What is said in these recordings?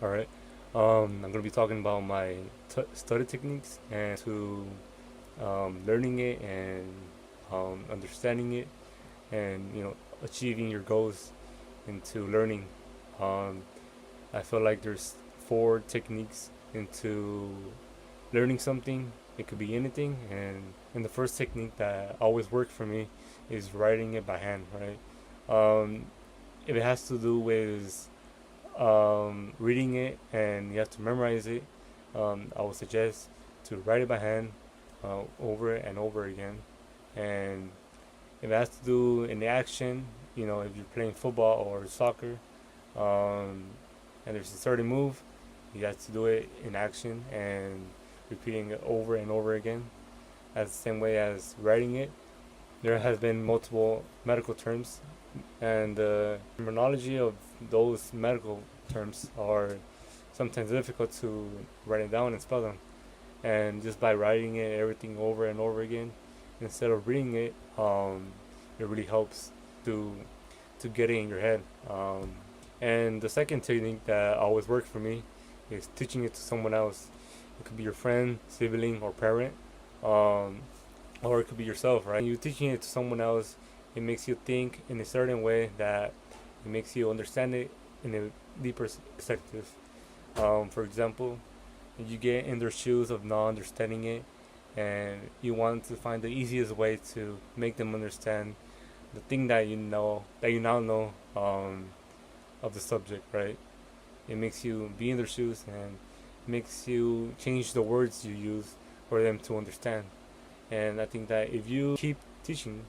All right. I'm gonna be talking about my study techniques and to learning it and understanding it and achieving your goals into learning. Um, I feel like there's four techniques into learning something. It could be anything, and the first technique that always worked for me is writing it by hand. Right. Um, if it has to do with reading it and you have to memorize it, I would suggest to write it by hand over and over again. And if it has to do in the action, if you're playing football or soccer, um, and there's a certain move, you have to do it in action and repeating it over and over again. As the same way as writing it, there has been multiple medical terms, and the terminology of those medical terms are sometimes difficult to write it down and spell them. And just by writing it everything over and over again, instead of reading it, it really helps to to get it in your head. And the second technique that always worked for me is teaching it to someone else. It could be your friend, sibling, or parent, um, or it could be yourself, right? You teaching it to someone else, it makes you think in a certain way that it makes you understand it in a deeper perspective. For example, you get in their shoes of not understanding it, and you want to find the easiest way to make them understand the thing that you now know of the subject, right? It makes you be in their shoes and makes you change the words you use for them to understand. And I think that if you keep teaching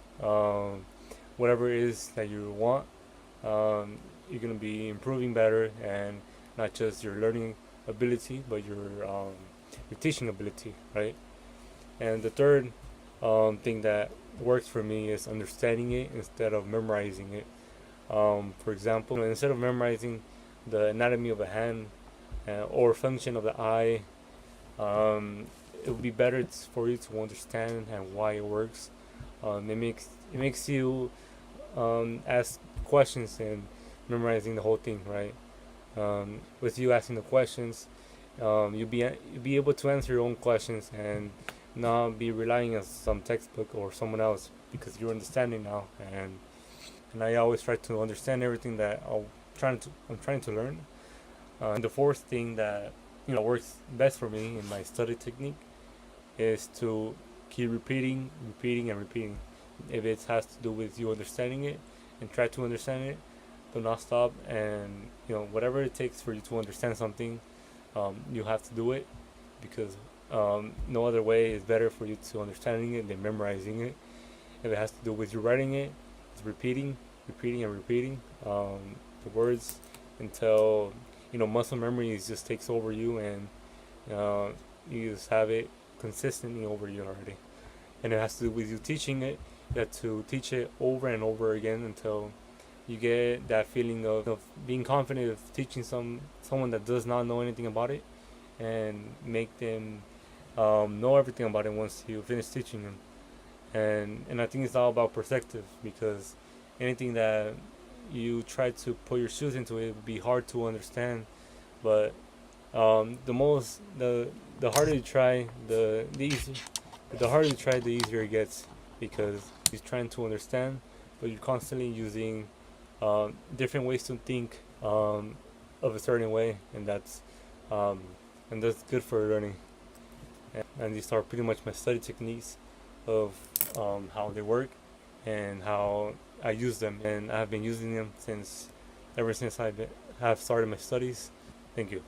whatever it is that you want, you're gonna be improving better, and not just your learning ability, but your teaching ability, right? And the third thing that works for me is understanding it instead of memorizing it. For example, instead of memorizing the anatomy of a hand or function of the eye, um, it would be better for you to understand and why it works. It makes you ask questions and memorizing the whole thing, right? With you asking the questions, you'll be able to answer your own questions and not be relying on some textbook or someone else because you're understanding now. And I always try to understand everything that I'm trying to learn. And the fourth thing that works best for me in my study technique is to keep repeating, repeating, and repeating. If it has to do with you understanding it and try to understand it, do not stop. And whatever it takes for you to understand something, you have to do it because no other way is better for you to understanding it than memorizing it. If it has to do with you writing it, it's repeating, repeating, and repeating the words until muscle memory just takes over you, and uh, you just have it consistently over you already. And it has to do with you teaching it. You have to teach it over and over again until you get that feeling of being confident of teaching someone that does not know anything about it, and make them know everything about it once you finish teaching them. And I think it's all about perspective, because anything that you try to put your shoes into, it would be hard to understand. But the harder you try, the harder you try, the easier it gets, because you're trying to understand, but you're constantly using different ways to think of a certain way, um, and that's good for learning. And these are pretty much my study techniques of how they work and how I use them, and I've been using them ever since have started my studies. Thank you.